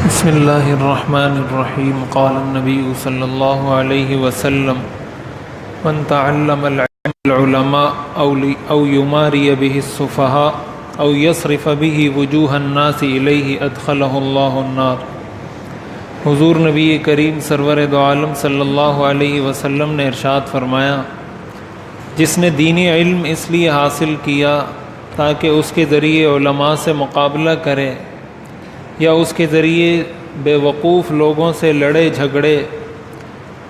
بسم اللہ الرحمن الرحیم قال النبی صلی اللہ علیہ وسلم من تعلم العلماء او یماری به السفہاء او یصرف به وجوہ الناس الیہ ادخلہ اللہ النار۔ حضور نبی کریم سرور دو عالم صلی اللہ علیہ وسلم نے ارشاد فرمایا، جس نے دینی علم اس لیے حاصل کیا تاکہ اس کے ذریعے علماء سے مقابلہ کرے یا اس کے ذریعے بے وقوف لوگوں سے لڑے جھگڑے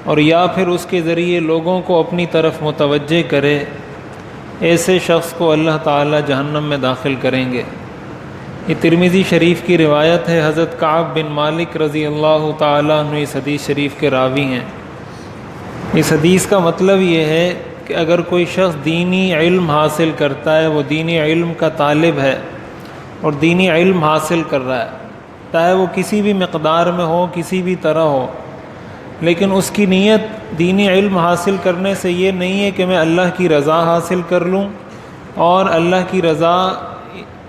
اور یا پھر اس کے ذریعے لوگوں کو اپنی طرف متوجہ کرے، ایسے شخص کو اللہ تعالی جہنم میں داخل کریں گے۔ یہ ترمذی شریف کی روایت ہے۔ حضرت کعب بن مالک رضی اللہ تعالیٰ عنہ اس حدیث شریف کے راوی ہیں۔ اس حدیث کا مطلب یہ ہے کہ اگر کوئی شخص دینی علم حاصل کرتا ہے، وہ دینی علم کا طالب ہے اور دینی علم حاصل کر رہا ہے، چاہے وہ کسی بھی مقدار میں ہو، کسی بھی طرح ہو، لیکن اس کی نیت دینی علم حاصل کرنے سے یہ نہیں ہے کہ میں اللہ کی رضا حاصل کر لوں اور اللہ کی رضا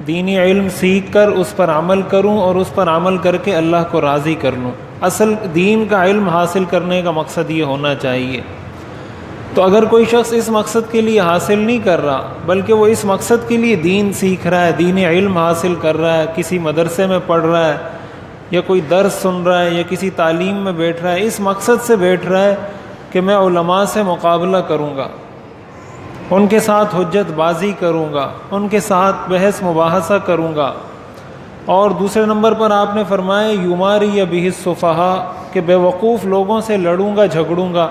دینی علم سیکھ کر اس پر عمل کروں اور اس پر عمل کر کے اللہ کو راضی کر لوں۔ اصل دین کا علم حاصل کرنے کا مقصد یہ ہونا چاہیے۔ تو اگر کوئی شخص اس مقصد کے لیے حاصل نہیں کر رہا بلکہ وہ اس مقصد کے لیے دین سیکھ رہا ہے، دینی علم حاصل کر رہا ہے، کسی مدرسے میں پڑھ رہا ہے یا کوئی درس سن رہا ہے یا کسی تعلیم میں بیٹھ رہا ہے، اس مقصد سے بیٹھ رہا ہے کہ میں علماء سے مقابلہ کروں گا، ان کے ساتھ حجت بازی کروں گا، ان کے ساتھ بحث مباحثہ کروں گا، اور دوسرے نمبر پر آپ نے فرمایا یماری بہ السفہاء کہ بے وقوف لوگوں سے لڑوں گا جھگڑوں گا۔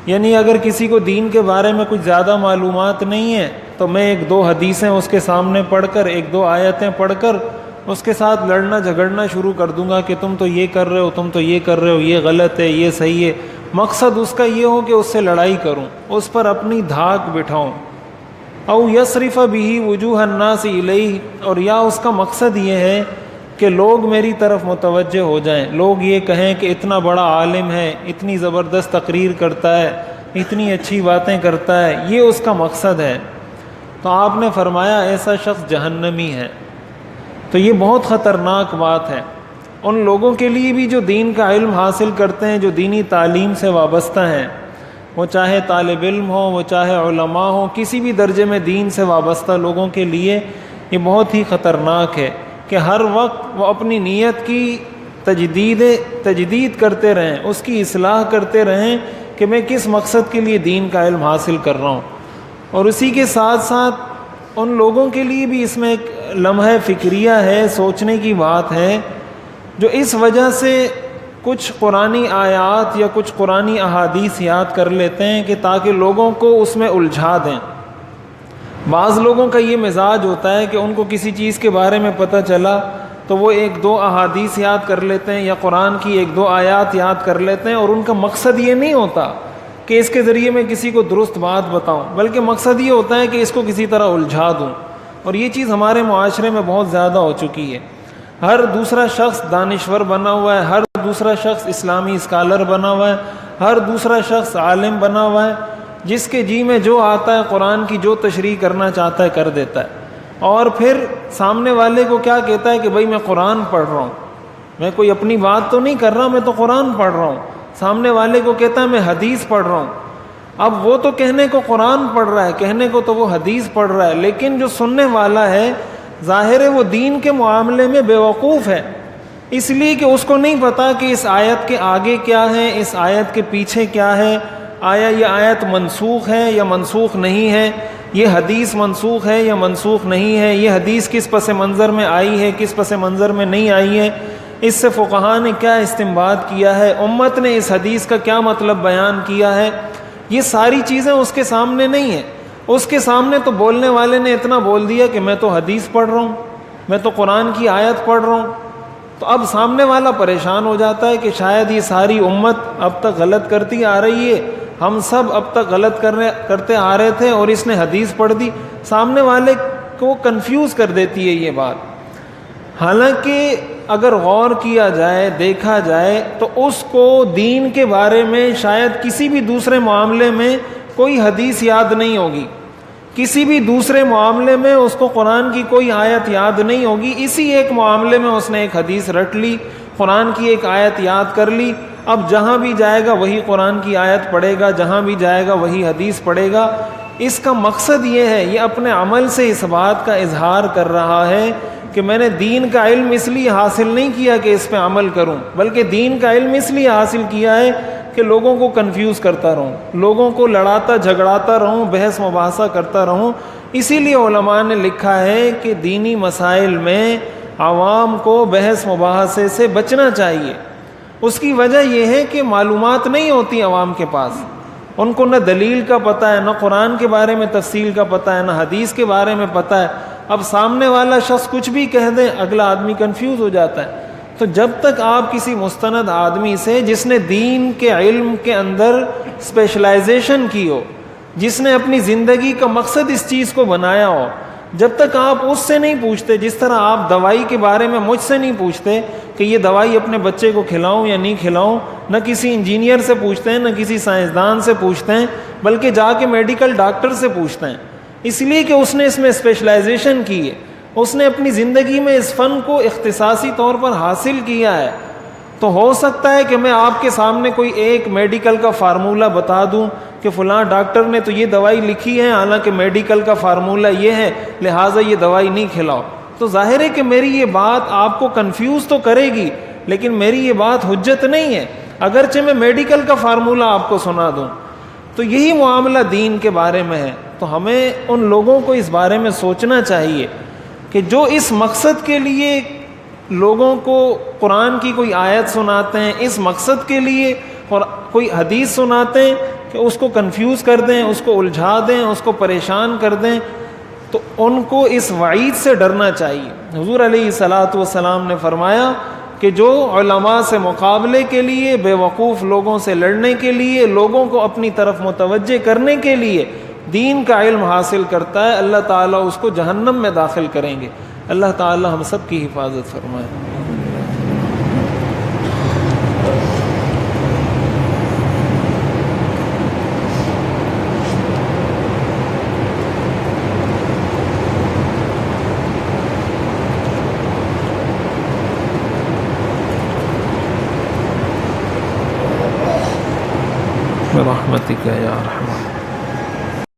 یعنی اگر کسی کو دین کے بارے میں کچھ زیادہ معلومات نہیں ہے تو میں ایک دو حدیثیں اس کے سامنے پڑھ کر، ایک دو آیتیں پڑھ کر اس کے ساتھ لڑنا جھگڑنا شروع کر دوں گا کہ تم تو یہ کر رہے ہو، تم تو یہ کر رہے ہو، یہ غلط ہے، یہ صحیح ہے۔ مقصد اس کا یہ ہو کہ اس سے لڑائی کروں، اس پر اپنی دھاک بٹھاؤں۔ او یصرف به وجوہ الناس الیہ، اور یا اس کا مقصد یہ ہے کہ لوگ میری طرف متوجہ ہو جائیں، لوگ یہ کہیں کہ اتنا بڑا عالم ہے، اتنی زبردست تقریر کرتا ہے، اتنی اچھی باتیں کرتا ہے، یہ اس کا مقصد ہے۔ تو آپ نے فرمایا ایسا شخص جہنمی ہے۔ تو یہ بہت خطرناک بات ہے ان لوگوں کے لیے بھی جو دین کا علم حاصل کرتے ہیں، جو دینی تعلیم سے وابستہ ہیں، وہ چاہے طالب علم ہو، وہ چاہے علماء ہو، کسی بھی درجے میں دین سے وابستہ لوگوں کے لیے یہ بہت ہی خطرناک ہے کہ ہر وقت وہ اپنی نیت کی تجدید کرتے رہیں، اس کی اصلاح کرتے رہیں کہ میں کس مقصد کے لیے دین کا علم حاصل کر رہا ہوں۔ اور اسی کے ساتھ ساتھ ان لوگوں کے لیے بھی اس میں ایک لمحہ فکریہ ہے، سوچنے کی بات ہے، جو اس وجہ سے کچھ قرآنی آیات یا کچھ قرآنی احادیث یاد کر لیتے ہیں کہ تاکہ لوگوں کو اس میں الجھا دیں۔ بعض لوگوں کا یہ مزاج ہوتا ہے کہ ان کو کسی چیز کے بارے میں پتہ چلا تو وہ ایک دو احادیث یاد کر لیتے ہیں یا قرآن کی ایک دو آیات یاد کر لیتے ہیں، اور ان کا مقصد یہ نہیں ہوتا کہ اس کے ذریعے میں کسی کو درست بات بتاؤں، بلکہ مقصد یہ ہوتا ہے کہ اس کو کسی طرح الجھا دوں۔ اور یہ چیز ہمارے معاشرے میں بہت زیادہ ہو چکی ہے۔ ہر دوسرا شخص دانشور بنا ہوا ہے، ہر دوسرا شخص اسلامی اسکالر بنا ہوا ہے، ہر دوسرا شخص عالم بنا ہوا ہے، جس کے جی میں جو آتا ہے قرآن کی جو تشریح کرنا چاہتا ہے کر دیتا ہے، اور پھر سامنے والے کو کیا کہتا ہے کہ بھائی میں قرآن پڑھ رہا ہوں، میں کوئی اپنی بات تو نہیں کر رہا، میں تو قرآن پڑھ رہا ہوں۔ سامنے والے کو کہتا ہے میں حدیث پڑھ رہا ہوں۔ اب وہ تو کہنے کو قرآن پڑھ رہا ہے، کہنے کو تو وہ حدیث پڑھ رہا ہے، لیکن جو سننے والا ہے ظاہر ہے وہ دین کے معاملے میں بے وقوف ہے، اس لیے کہ اس کو نہیں پتا کہ اس آیت کے آگے کیا ہے، اس آیت کے پیچھے کیا ہے، آیا یہ آیت منسوخ ہے یا منسوخ نہیں ہے، یہ حدیث منسوخ ہے یا منسوخ نہیں ہے، یہ حدیث کس پس منظر میں آئی ہے، کس پس منظر میں نہیں آئی ہے، اس سے فقہاء نے کیا استنباط کیا ہے، امت نے اس حدیث کا کیا مطلب بیان کیا ہے، یہ ساری چیزیں اس کے سامنے نہیں ہیں۔ اس کے سامنے تو بولنے والے نے اتنا بول دیا کہ میں تو حدیث پڑھ رہا ہوں، میں تو قرآن کی آیت پڑھ رہا ہوں۔ تو اب سامنے والا پریشان ہو جاتا ہے کہ شاید یہ ساری امت اب تک غلط کرتی آ رہی ہے، ہم سب اب تک غلط کرتے آ رہے تھے اور اس نے حدیث پڑھ دی۔ سامنے والے کو کنفیوز کر دیتی ہے یہ بات۔ حالانکہ اگر غور کیا جائے، دیکھا جائے تو اس کو دین کے بارے میں شاید کسی بھی دوسرے معاملے میں کوئی حدیث یاد نہیں ہوگی، کسی بھی دوسرے معاملے میں اس کو قرآن کی کوئی آیت یاد نہیں ہوگی، اسی ایک معاملے میں اس نے ایک حدیث رٹ لی، قرآن کی ایک آیت یاد کر لی، اب جہاں بھی جائے گا وہی قرآن کی آیت پڑھے گا، جہاں بھی جائے گا وہی حدیث پڑھے گا۔ اس کا مقصد یہ ہے، یہ اپنے عمل سے اس بات کا اظہار کر رہا ہے کہ میں نے دین کا علم اس لیے حاصل نہیں کیا کہ اس پہ عمل کروں، بلکہ دین کا علم اس لیے حاصل کیا ہے کہ لوگوں کو کنفیوز کرتا رہوں، لوگوں کو لڑاتا جھگڑاتا رہوں، بحث مباحثہ کرتا رہوں۔ اسی لیے علماء نے لکھا ہے کہ دینی مسائل میں عوام کو بحث مباحثے سے بچنا چاہیے۔ اس کی وجہ یہ ہے کہ معلومات نہیں ہوتی عوام کے پاس، ان کو نہ دلیل کا پتہ ہے، نہ قرآن کے بارے میں تفصیل کا پتہ ہے، نہ حدیث کے بارے میں پتہ ہے۔ اب سامنے والا شخص کچھ بھی کہہ دے، اگلا آدمی کنفیوز ہو جاتا ہے۔ تو جب تک آپ کسی مستند آدمی سے جس نے دین کے علم کے اندر اسپیشلائزیشن کی ہو، جس نے اپنی زندگی کا مقصد اس چیز کو بنایا ہو، جب تک آپ اس سے نہیں پوچھتے، جس طرح آپ دوائی کے بارے میں مجھ سے نہیں پوچھتے کہ یہ دوائی اپنے بچے کو کھلاؤں یا نہیں کھلاؤں، نہ کسی انجینئر سے پوچھتے ہیں، نہ کسی سائنسدان سے پوچھتے ہیں، بلکہ جا کے میڈیکل ڈاکٹر سے پوچھتے ہیں، اس لیے کہ اس نے اس میں اسپیشلائزیشن کی ہے، اس نے اپنی زندگی میں اس فن کو اختصاصی طور پر حاصل کیا ہے۔ تو ہو سکتا ہے کہ میں آپ کے سامنے کوئی ایک میڈیکل کا فارمولہ بتا دوں کہ فلاں ڈاکٹر نے تو یہ دوائی لکھی ہے، حالانکہ میڈیکل کا فارمولہ یہ ہے، لہٰذا یہ دوائی نہیں کھلاؤ۔ تو ظاہر ہے کہ میری یہ بات آپ کو کنفیوز تو کرے گی، لیکن میری یہ بات حجت نہیں ہے، اگرچہ میں میڈیکل کا فارمولہ آپ کو سنا دوں۔ تو یہی معاملہ دین کے بارے میں ہے۔ تو ہمیں ان لوگوں کو اس بارے میں سوچنا چاہیے کہ جو اس مقصد کے لیے لوگوں کو قرآن کی کوئی آیت سناتے ہیں، اس مقصد کے لیے اور کوئی حدیث سناتے ہیں کہ اس کو کنفیوز کر دیں، اس کو الجھا دیں، اس کو پریشان کر دیں، تو ان کو اس وعید سے ڈرنا چاہیے۔ حضور علیہ الصلاۃ والسلام نے فرمایا کہ جو علماء سے مقابلے کے لیے، بے وقوف لوگوں سے لڑنے کے لیے، لوگوں کو اپنی طرف متوجہ کرنے کے لیے دین کا علم حاصل کرتا ہے، اللہ تعالیٰ اس کو جہنم میں داخل کریں گے۔ اللہ تعالیٰ ہم سب کی حفاظت فرمائے۔ برحمتک یا ارحم